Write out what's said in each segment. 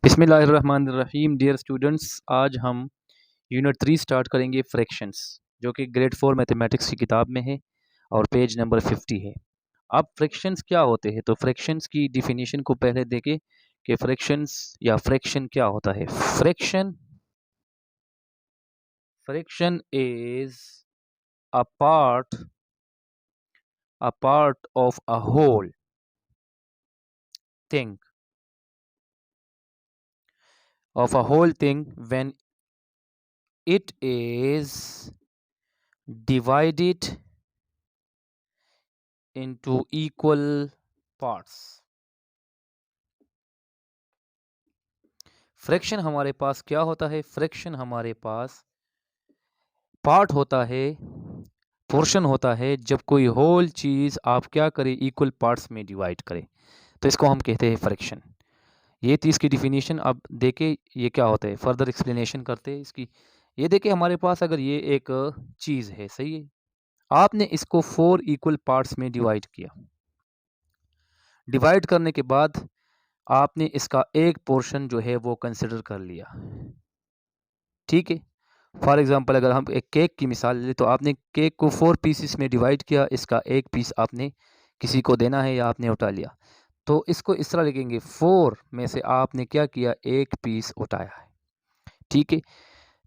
बिस्मिल्लाहिर्रहमानिर्रहीम। Dear students, आज हम यूनिट 3 स्टार्ट करेंगे फ्रैक्शंस, जो कि ग्रेड 4 मैथमेटिक्स की किताब में है और पेज नंबर 50 है। अब फ्रैक्शंस क्या होते हैं, तो फ्रैक्शंस की डिफिनीशन को पहले देखें कि फ्रैक्शंस या फ्रैक्शन क्या होता है। Fraction is a part of a whole thing when it is divided into equal parts। Fraction हमारे पास क्या होता है? फ्रैक्शन हमारे पास पार्ट होता है, पोर्शन होता है, जब कोई होल चीज़ आप क्या करें, इक्वल पार्ट्स में डिवाइड करें, तो इसको हम कहते हैं फ्रैक्शन। ये थी इसकी डिफिनीशन। अब देखें ये क्या होता है, फर्दर एक्सप्लेनेशन करते हैं इसकी। ये देखें, हमारे पास अगर ये एक चीज़ है, सही है, आपने इसको 4 इक्वल पार्ट्स में डिवाइड किया। डिवाइड करने के बाद आपने इसका एक पोर्शन जो है वो कंसिडर कर लिया, ठीक है। फॉर एग्जांपल अगर हम एक केक की मिसाल लें, तो आपने केक को 4 पीसेस में डिवाइड किया, इसका एक पीस आपने किसी को देना है या आपने उठा लिया। तो इसको इस तरह लिखेंगे, 4 में से आपने क्या किया, एक पीस उठाया है, ठीक है।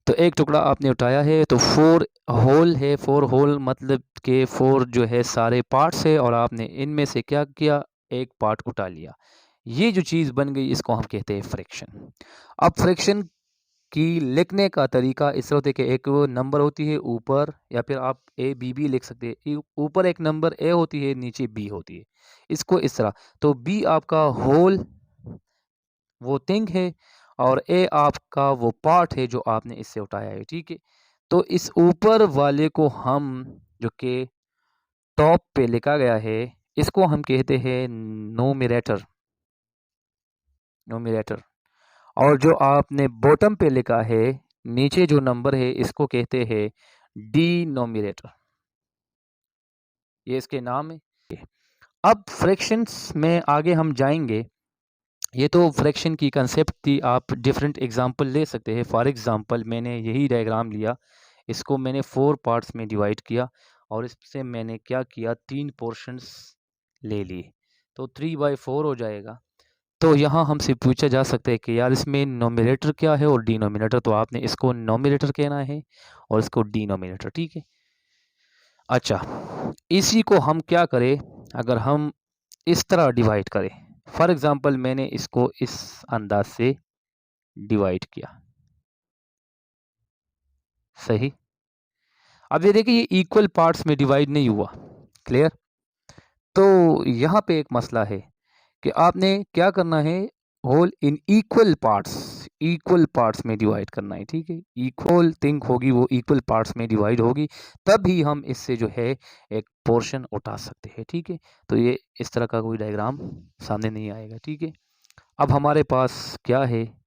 तो एक टुकड़ा आपने उठाया है, तो 4 होल है। 4 होल मतलब के 4 जो है सारे पार्ट्स है, और आपने इनमें से क्या किया, एक पार्ट उठा लिया। ये जो चीज़ बन गई, इसको हम कहते हैं फ्रैक्शन। अब फ्रैक्शन की लिखने का तरीका इस तरह होता है कि एक वो नंबर होती है ऊपर, या फिर आप ए बी भी लिख सकते हैं। ऊपर एक नंबर ए होती है, नीचे बी होती है, इसको इस तरह। तो बी आपका होल वो थिंग है, और ए आपका वो पार्ट है जो आपने इससे उठाया है, ठीक है। तो इस ऊपर वाले को हम, जो कि टॉप पे लिखा गया है, इसको हम कहते हैं नोमिनेटर। और जो आपने बॉटम पे लिखा है, नीचे जो नंबर है, इसको कहते हैं डिनोमिनेटर। ये इसके नाम है। अब फ्रैक्शंस में आगे हम जाएंगे। ये तो फ्रैक्शन की कंसेप्ट थी, आप डिफरेंट एग्जांपल ले सकते हैं। फॉर एग्जांपल मैंने यही डायग्राम लिया, इसको मैंने 4 पार्ट्स में डिवाइड किया, और इससे मैंने क्या किया, 3 पोर्शंस ले लिए, तो 3/4 हो जाएगा। तो यहाँ हमसे पूछा जा सकता है कि यार इसमें नोमिनेटर क्या है और डिनोमिनेटर, तो आपने इसको नोमिनेटर कहना है और इसको डिनोमिनेटर, ठीक है। अच्छा, इसी को हम क्या करें, अगर हम इस तरह डिवाइड करें, फॉर एग्जांपल मैंने इसको इस अंदाज से डिवाइड किया, सही। अब ये देखिए, ये इक्वल पार्ट्स में डिवाइड नहीं हुआ, क्लियर। तो यहाँ पे एक मसला है कि आपने क्या करना है, होल इन इक्वल पार्ट्स में डिवाइड करना है, ठीक है। इक्वल थिंग होगी, वो इक्वल पार्ट्स में डिवाइड होगी, तभी हम इससे जो है एक पोर्शन उठा सकते हैं, ठीक है। तो ये इस तरह का कोई डायग्राम सामने नहीं आएगा, ठीक है। अब हमारे पास क्या है,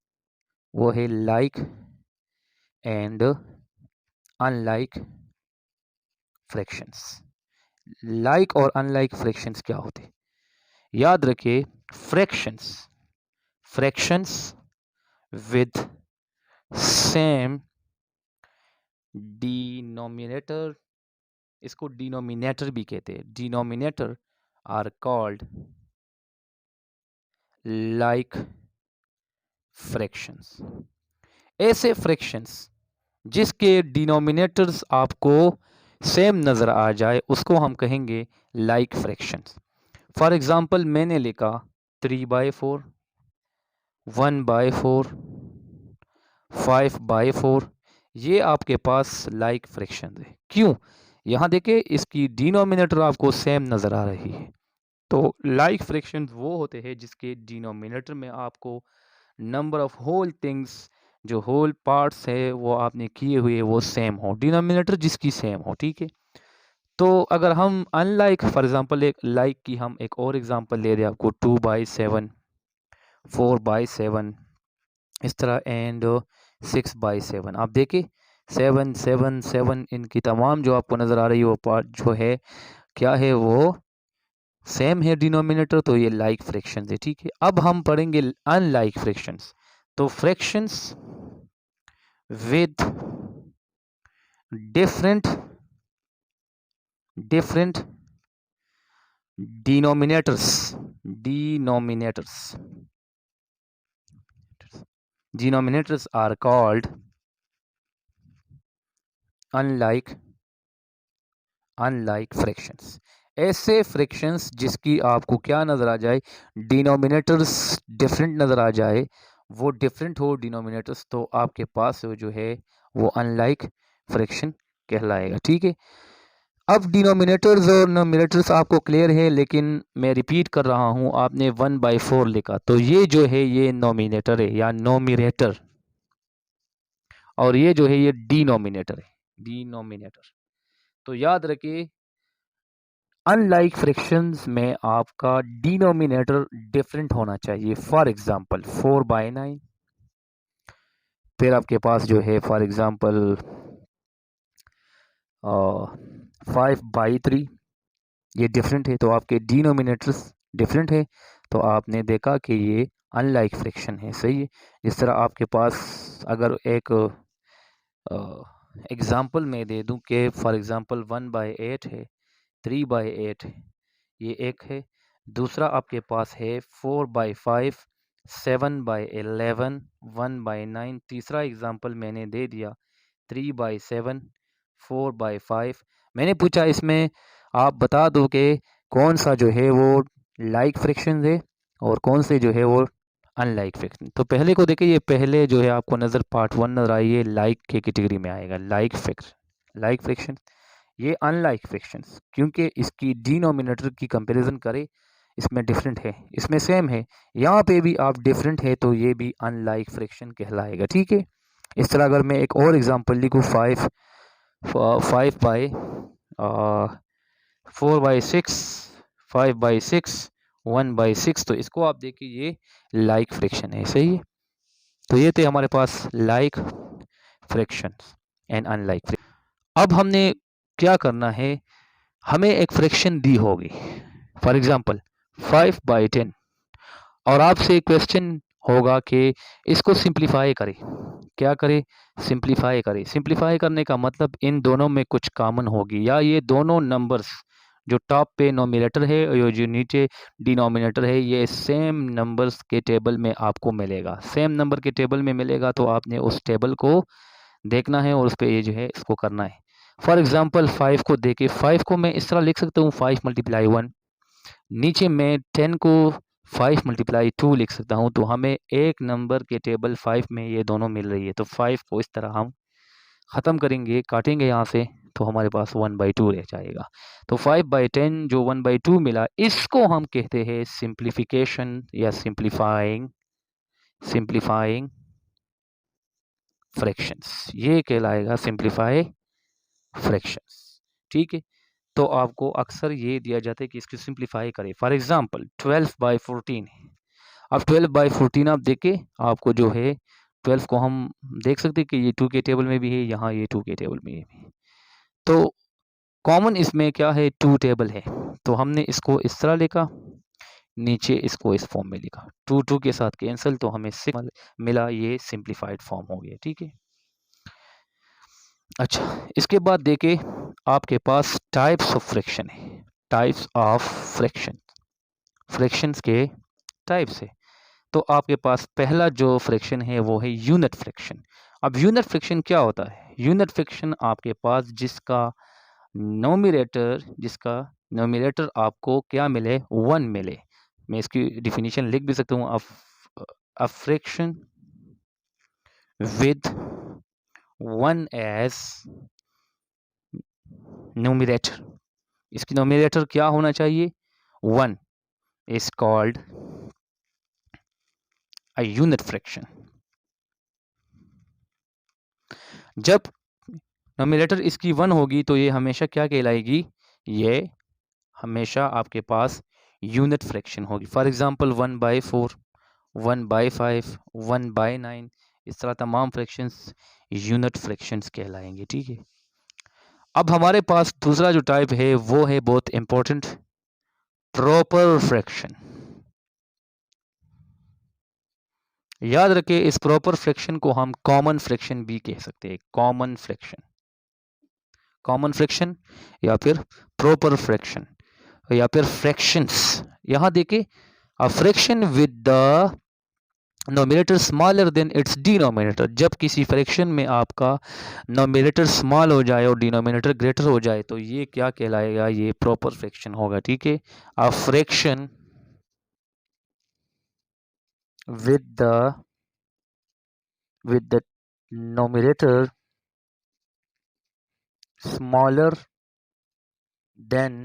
वो है like and unlike fractions. Like और अनलाइक फ्रैक्शंस क्या होते हैं, याद रखिए, फ्रैक्शंस with same denominator, इसको डिनोमिनेटर भी कहते हैं। Denominator are called like fractions. ऐसे फ्रैक्शंस जिसके डिनोमिनेटर्स आपको सेम नज़र आ जाए, उसको हम कहेंगे लाइक फ्रैक्शंस। फॉर एग्जांपल मैंने लिखा 3/4, 1/4, 5/4, ये आपके पास लाइक फ्रैक्शन है। क्यों? यहाँ देखिए, इसकी डिनोमिनेटर आपको सेम नज़र आ रही है। तो लाइक फ्रैक्शन वो होते हैं जिसके डिनोमिनेटर में आपको नंबर ऑफ होल थिंग्स, जो होल पार्ट्स है वो आपने किए हुए, वो सेम हो, डिनोमिनेटर जिसकी सेम हो, ठीक है। तो अगर हम अनलाइक, फॉर एग्जांपल एक लाइक की हम एक और एग्जांपल ले रहे हैं आपको, 2/7, 4/7, इस तरह, एंड 6/7। आप देखिए 7 7 7, इनकी तमाम जो आपको नज़र आ रही है वो पार्ट जो है क्या है, वो सेम है डिनोमिनेटर, तो ये लाइक फ्रैक्शंस है, ठीक है। अब हम पढ़ेंगे अनलाइक फ्रैक्शंस। तो fractions with different denominators denominators are called unlike fractions। ऐसे फ्रैक्शंस जिसकी आपको क्या नज़र आ जाए, डिनोमिनेटर्स डिफरेंट नज़र आ जाए, वो डिफरेंट हो डिनोमिनेटर्स, तो आपके पास जो है वो अनलाइक फ्रैक्शन कहलाएगा। ठीक है, अब डिनोमिनेटर्स और नोमिनेटर्स आपको क्लियर है, लेकिन मैं रिपीट कर रहा हूँ, आपने 1/4 लिखा तो ये जो है ये नोमिनेटर है या नोमिनेटर, और ये जो है ये डिनोमिनेटर है, डिनोमिनेटर। तो याद रखिए अनलाइक फ्रैक्शंस में आपका डिनोमिनेटर डिफरेंट होना चाहिए। फॉर एग्जांपल 4/9, फिर आपके पास जो है फॉर एग्जांपल 5/3, ये डिफरेंट है, तो आपके डिनोमिनेटर्स डिफरेंट है, तो आपने देखा कि ये अनलाइक फ्रैक्शन है। सही है। जिस तरह आपके पास अगर एक एग्जांपल मैं दे दूं कि फॉर एग्जांपल 1/8 है, 3/8 है, ये एक है। दूसरा आपके पास है 4/5, 7/11, 1/9। तीसरा एग्जांपल मैंने दे दिया 3/7, 4/5। मैंने पूछा इसमें आप बता दो कि कौन सा जो है वो लाइक फ्रैक्शन है और कौन से जो है वो अनलाइक फ्रैक्शन। तो पहले को देखिए, ये पहले जो है आपको नज़र पार्ट 1 नज़र आई, ये लाइक के कैटेगरी में आएगा, लाइक फ्रैक्शन। ये अनलाइक फ्रैक्शंस, क्योंकि इसकी डिनोमिनेटर की कंपैरिजन करें, इसमें डिफरेंट है, इसमें सेम है, यहाँ पे भी आप डिफरेंट है, तो ये भी अनलाइक फ्रैक्शन कहलाएगा। ठीक है। इस तरह अगर मैं एक और एग्जांपल लिखूँ 4/6, 5/6, 1/6, तो इसको आप देखिए ये लाइक फ्रैक्शन है। सही है। तो ये थे हमारे पास like fractions and unlike fraction. अब हमने क्या करना है, हमें एक फ्रैक्शन दी होगी फॉर एग्जांपल 5/10, और आपसे क्वेश्चन होगा कि इसको सिंप्लीफाई करें। क्या करें? सिंप्लीफाई करें। सिंप्लीफाई करने का मतलब इन दोनों में कुछ कॉमन होगी, या ये दोनों नंबर्स जो टॉप पे नोमिनेटर है और जो नीचे डिनोमिनेटर है, ये सेम नंबर्स के टेबल में आपको मिलेगा। सेम नंबर के टेबल में मिलेगा तो आपने उस टेबल को देखना है और उस पर ये जो है इसको करना है। फॉर एग्जांपल 5 को देके, 5 को मैं इस तरह लिख सकता हूँ 5 × 1, नीचे मैं 10 को 5 × 2 लिख सकता हूँ, तो हमें एक नंबर के टेबल 5 में ये दोनों मिल रही है, तो 5 को इस तरह हम ख़त्म करेंगे, काटेंगे यहाँ से, तो हमारे पास 1/2 रह जाएगा। तो 5/10 जो 1/2 मिला, इसको हम कहते हैं सिंप्लीफिकेशन या सिंप्लीफाइंग फ्रैक्शंस। ये कहलाएगा सिंप्लीफाई फ्रैक्शंस। ठीक है। तो आपको अक्सर ये दिया जाता है कि इसको सिंप्लीफाई करें। फॉर एग्जांपल 12/14 है। अब 12/14 आप देखें, आपको जो है 12 को हम देख सकते हैं कि ये 2 के टेबल में भी है, यहाँ ये 2 के टेबल में भी है। तो कॉमन इसमें क्या है, 2 टेबल है, तो हमने इसको इस तरह लिखा, नीचे इसको इस फॉर्म में लिखा, 2 के साथ कैंसिल, तो हमें 6 मिला, ये सिंप्लीफाइड फॉर्म हो गया। ठीक है। अच्छा, इसके बाद देखें आपके पास टाइप्स ऑफ फ्रैक्शन है। टाइप्स ऑफ फ्रैक्शंस के टाइप्स है। तो आपके पास पहला जो फ्रैक्शन है वो है यूनिट फ्रैक्शन। अब यूनिट फ्रैक्शन क्या होता है? यूनिट फ्रैक्शन आपके पास जिसका नोमिनेटर आपको क्या मिले, 1 मिले। मैं इसकी डिफिनीशन लिख भी सकता हूँ, a fraction with 1 as numerator. इसकी नोमिनेटर क्या होना चाहिए, 1 is called a unit fraction. जब नोमिनेटर इसकी 1 होगी तो ये हमेशा क्या कहलाएगी, ये हमेशा आपके पास यूनिट फ्रैक्शन होगी। फॉर एग्जांपल 1/4, 1/5, 1/9, इस तरह तमाम फ्रैक्शंस यूनिट फ्रैक्शंस कहलाएंगे। ठीक है। अब हमारे पास दूसरा जो टाइप है वो है बहुत इंपॉर्टेंट, प्रॉपर फ्रैक्शन। याद रखें इस प्रॉपर फ्रैक्शन को हम कॉमन फ्रैक्शन भी कह सकते हैं, कॉमन फ्रैक्शन या फिर प्रॉपर फ्रैक्शन या फिर फ्रैक्शंस। यहां देखिए अ fraction with the nominator smaller than it's denominator. जब किसी फ्रैक्शन में आपका नोमिनेटर स्मॉल हो जाए और डिनोमिनेटर ग्रेटर हो जाए तो ये क्या कहलाएगा, ये प्रॉपर फ्रैक्शन होगा। ठीक है, a fraction with the numerator smaller than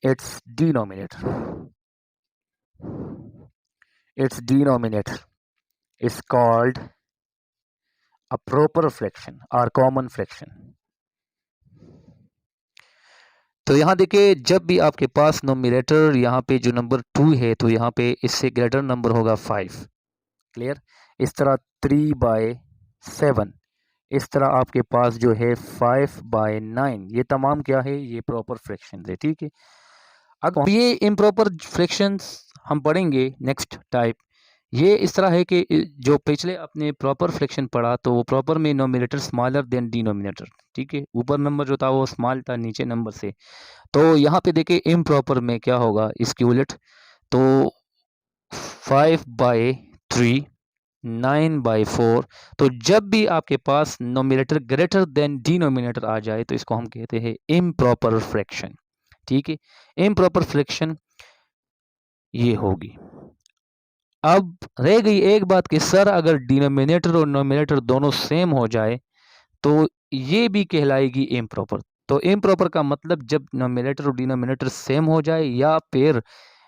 its denominator. Its denominator is called a proper fraction or common fraction. तो यहाँ देखिए जब भी आपके पास नोमिनेटर यहाँ पे जो नंबर 2 है तो यहाँ पे इससे ग्रेटर नंबर होगा 5। क्लियर। इस तरह 3/7, इस तरह आपके पास जो है 5/9, ये तमाम क्या है, ये प्रॉपर फ्रैक्शन है। ठीक है, अब ये इम्प्रॉपर फ्रैक्शंस हम पढ़ेंगे नेक्स्ट टाइप। ये इस तरह है कि जो पिछले अपने प्रॉपर फ्रैक्शन पढ़ा तो वो प्रॉपर में नोमिनेटर स्मॉलर देन डिनोमिनेटर। ठीक है, ऊपर नंबर जो था वो स्मॉल था नीचे नंबर से। तो यहाँ पे देखिए इम्प्रॉपर में क्या होगा इसकी उलट, तो 5/3, 9/4। तो जब भी आपके पास नोमिनेटर ग्रेटर देन डिनोमिनेटर आ जाए तो इसको हम कहते हैं इम्प्रॉपर फ्रैक्शन। ठीक है, इम्प्रॉपर फ्रैक्शन ये होगी। अब रह गई एक बात कि सर अगर डिनोमिनेटर और नोमिनेटर दोनों सेम हो जाए तो ये भी कहलाएगी इम्प्रॉपर। तो इम्प्रॉपर का मतलब जब नोमिनेटर और डिनोमिनेटर सेम हो जाए या फिर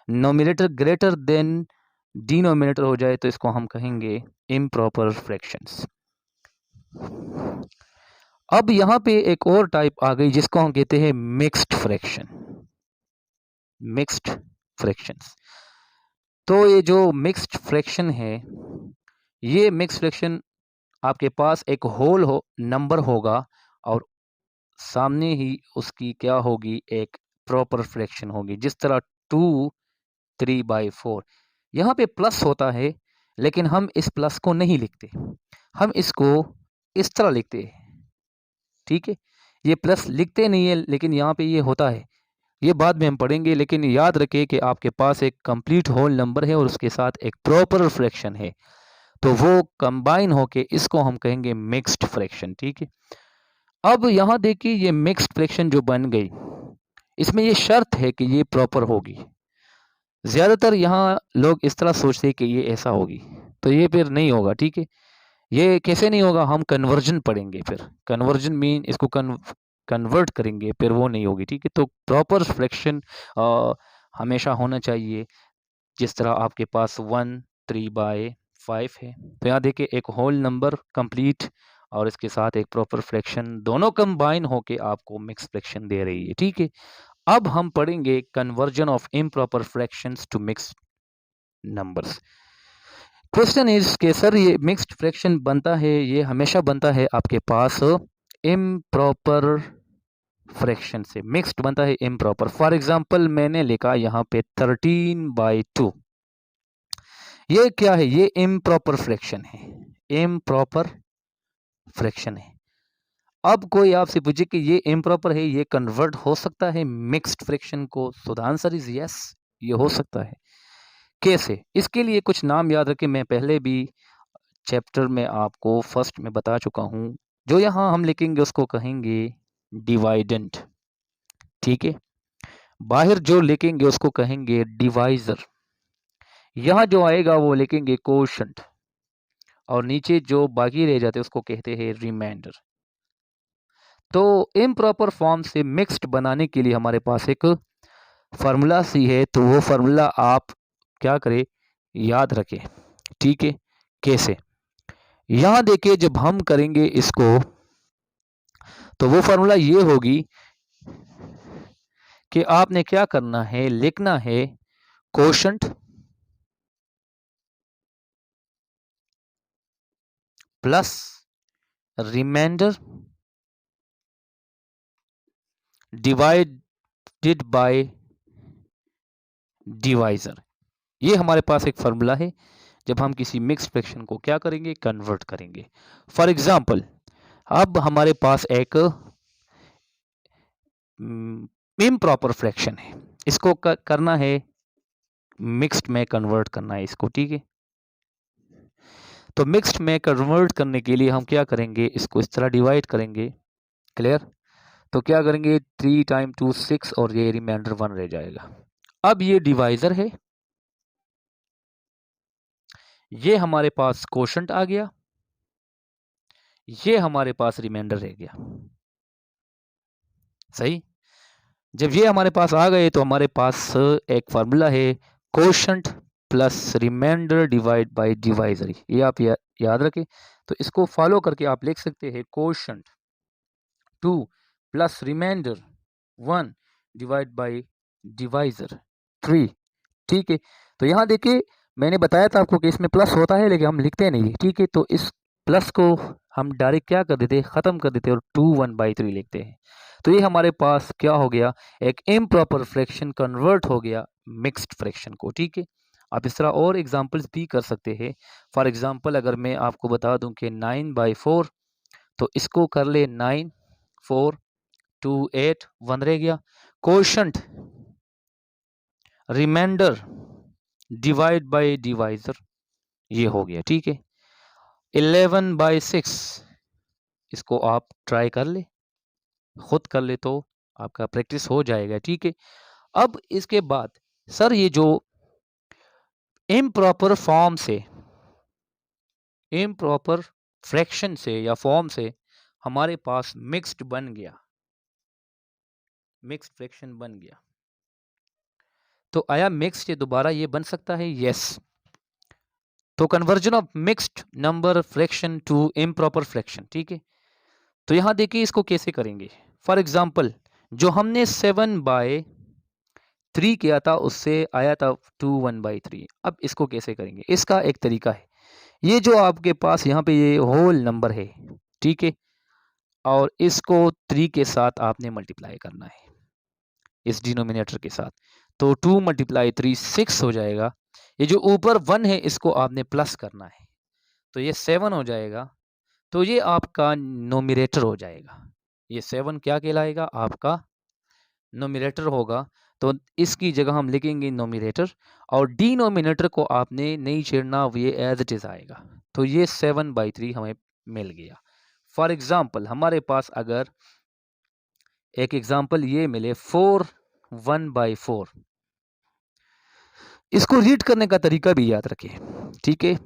नोमिनेटर ग्रेटर देन डिनोमिनेटर हो जाए तो इसको हम कहेंगे इम्प्रॉपर फ्रैक्शंस। अब यहाँ पे एक और टाइप आ गई जिसको हम कहते हैं मिक्स्ड फ्रैक्शन। मिक्स्ड फ्रैक्शंस, तो ये जो मिक्स्ड फ्रैक्शन है, ये मिक्स्ड फ्रैक्शन आपके पास एक होल हो नंबर होगा और सामने ही उसकी क्या होगी, एक प्रॉपर फ्रैक्शन होगी। जिस तरह 2 3/4, यहाँ पे प्लस होता है लेकिन हम इस प्लस को नहीं लिखते, हम इसको इस तरह लिखते हैं। ठीक है, ये प्लस लिखते नहीं है लेकिन यहाँ पे ये होता है, ये बाद में हम पढ़ेंगे। लेकिन याद रखें कि आपके पास एक कंप्लीट होल नंबर है और उसके साथ एक प्रॉपर फ्रैक्शन है, तो वो कंबाइन होके इसको हम कहेंगे मिक्स्ड फ्रैक्शन। ठीक है, अब यहाँ देखिए ये मिक्स्ड फ्रैक्शन जो बन गई, इसमें ये शर्त है कि ये प्रॉपर होगी। ज़्यादातर यहाँ लोग इस तरह सोचते हैं कि ये ऐसा होगी, तो ये फिर नहीं होगा। ठीक है, ये कैसे नहीं होगा, हम कन्वर्जन पढ़ेंगे, फिर कन्वर्जन मीन इसको कन्वर्ट करेंगे, फिर वो नहीं होगी। ठीक है, तो प्रॉपर फ्रैक्शन हमेशा होना चाहिए। जिस तरह आपके पास 1 3/5 है, तो यहाँ देखिए एक होल नंबर कंप्लीट और इसके साथ एक प्रॉपर फ्रैक्शन, दोनों कंबाइन होके आपको मिक्स फ्रैक्शन दे रही है। ठीक है, अब हम पढ़ेंगे conversion of improper fractions to mix numbers. Question is के सर ये मिक्स्ड फ्रैक्शन बनता है, ये हमेशा बनता है आपके पास इम्प्रॉपर फ्रैक्शन से, मिक्स्ड बनता है इम्प्रॉपर। फॉर एग्जांपल मैंने लिखा यहाँ पे 13/2, ये क्या है, ये इम्प्रॉपर फ्रैक्शन है, इम्प्रॉपर फ्रैक्शन है। अब कोई आपसे पूछे कि ये इम्प्रॉपर है, ये कन्वर्ट हो सकता है मिक्स्ड फ्रैक्शन को, so the answer is yes, ये हो सकता है। कैसे, इसके लिए कुछ नाम याद रखें, मैं पहले भी चैप्टर में आपको फर्स्ट में बता चुका हूं। जो यहाँ हम लिखेंगे उसको कहेंगे डिवाइडेंट। ठीक है, बाहर जो लिखेंगे उसको कहेंगे डिवाइजर, यहाँ जो आएगा वो लिखेंगे कोशंट, और नीचे जो बाकी रह जाते हैं उसको कहते हैं रिमाइंडर। तो इम्प्रॉपर फॉर्म से मिक्स्ड बनाने के लिए हमारे पास एक फार्मूला सी है, तो वो फार्मूला आप क्या करें, याद रखें। ठीक है, कैसे, यहाँ देखिए जब हम करेंगे इसको तो वो फार्मूला ये होगी कि आपने क्या करना है, लिखना है quotient plus remainder divided by divisor. ये हमारे पास एक फार्मूला है जब हम किसी मिक्स्ड फ्रैक्शन को क्या करेंगे, कन्वर्ट करेंगे। फॉर एग्जांपल अब हमारे पास एक इम्प्रॉपर फ्रैक्शन है, इसको करना है मिक्स्ड में कन्वर्ट करना है इसको, ठीक है। तो मिक्स्ड में कन्वर्ट करने के लिए हम क्या करेंगे, इसको इस तरह डिवाइड करेंगे। क्लियर? तो क्या करेंगे, 3 टाइम 2 6 और ये रिमाइंडर 1 रह जाएगा। अब ये डिवाइजर है, ये हमारे पास कोशंट आ गया, ये हमारे पास रिमाइंडर रह गया। सही? जब ये हमारे पास आ गए तो हमारे पास एक फार्मूला है, quotient plus remainder divide by divisor. ये आप याद रखें। तो इसको फॉलो करके आप लिख सकते हैं quotient 2 plus remainder 1 divide by divisor 3। ठीक है। तो यहाँ देखिए मैंने बताया था आपको कि इसमें प्लस होता है लेकिन हम लिखते नहीं। ठीक है, तो इस प्लस को हम डायरेक्ट क्या कर देते, ख़त्म कर देते और 2 1/3 लिखते हैं। तो ये हमारे पास क्या हो गया, एक इम्प्रॉपर फ्रैक्शन कन्वर्ट हो गया मिक्स्ड फ्रैक्शन को। ठीक है, आप इस तरह और एग्जांपल्स भी कर सकते हैं। फॉर एग्जांपल अगर मैं आपको बता दूं कि 9/4, तो इसको कर ले 9 4 2 8 1 रह गया। Quotient remainder divide by divisor ये हो गया। ठीक है, 11/6 इसको आप ट्राई कर ले, खुद कर ले तो आपका प्रैक्टिस हो जाएगा। ठीक है, अब इसके बाद सर ये जो इम्प्रॉपर फॉर्म से, इम्प्रॉपर फ्रैक्शन से या फॉर्म से हमारे पास मिक्स्ड बन गया, मिक्स्ड फ्रैक्शन बन गया, तो आया मिक्स्ड ये दोबारा ये बन सकता है? यस। तो conversion of mixed number fraction to improper fraction. ठीक है, तो यहां देखिए इसको कैसे करेंगे। फॉर एग्जाम्पल जो हमने 7/3 किया था उससे आया था 2 1/3। अब इसको कैसे करेंगे, इसका एक तरीका है, ये जो आपके पास यहाँ पे ये होल नंबर है, ठीक है, और इसको 3 के साथ आपने मल्टीप्लाई करना है इस डिनोमिनेटर के साथ। तो 2 × 3 6 हो जाएगा। ये जो ऊपर 1 है इसको आपने प्लस करना है, तो ये 7 हो जाएगा। तो ये आपका नोमिनेटर हो जाएगा, ये 7 क्या कहलाएगा, आपका नोमिनेटर होगा। तो इसकी जगह हम लिखेंगे नोमिनेटर, और डिनोमिनेटर को आपने नहीं छेड़ना, ये एज इट इज आएगा। तो ये 7/3 हमें मिल गया। फॉर एग्जाम्पल हमारे पास अगर एक एग्जाम्पल ये मिले 4 1/4, इसको रीड करने का तरीका भी याद रखें। ठीक है,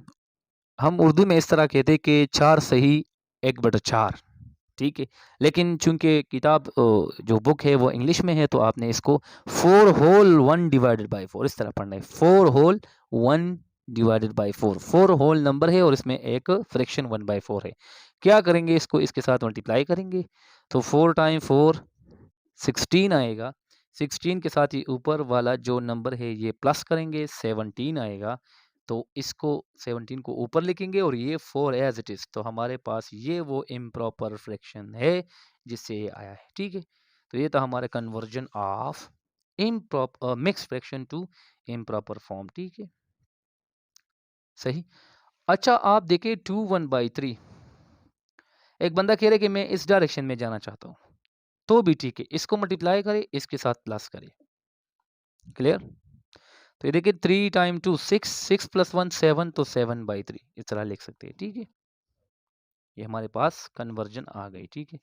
हम उर्दू में इस तरह कहते हैं कि 4 सही 1/4। ठीक है, लेकिन चूंकि किताब जो बुक है वो इंग्लिश में है तो आपने इसको 4 होल 1 डिवाइडेड बाई 4 इस तरह पढ़ना है। 4 whole 1 divided by 4, 4 whole number है और इसमें एक फ्रैक्शन 1/4 है। क्या करेंगे, इसको इसके साथ मल्टीप्लाई करेंगे, तो 4 टाइम 4 16 आएगा। 16 के साथ ही ऊपर वाला जो नंबर है ये प्लस करेंगे, 17 आएगा। तो इसको 17 को ऊपर लिखेंगे और ये 4 एज इट इज। तो हमारे पास ये वो इम्प्रॉपर फ्रैक्शन है जिससे ये आया है। ठीक है, तो ये था हमारा conversion of improper mix fraction to improper form. ठीक है, सही। अच्छा आप देखिए 2 1/3, एक बंदा कह रहे कि मैं इस डायरेक्शन में जाना चाहता हूँ, तो भी ठीक है, इसको मल्टीप्लाई करें, इसके साथ प्लस करें। क्लियर? तो ये देखिए 3 टाइम 2 6, 6 + 1 7, तो 7/3 इस तरह लिख सकते हैं। ठीक है, ये हमारे पास कन्वर्जन आ गई। ठीक है,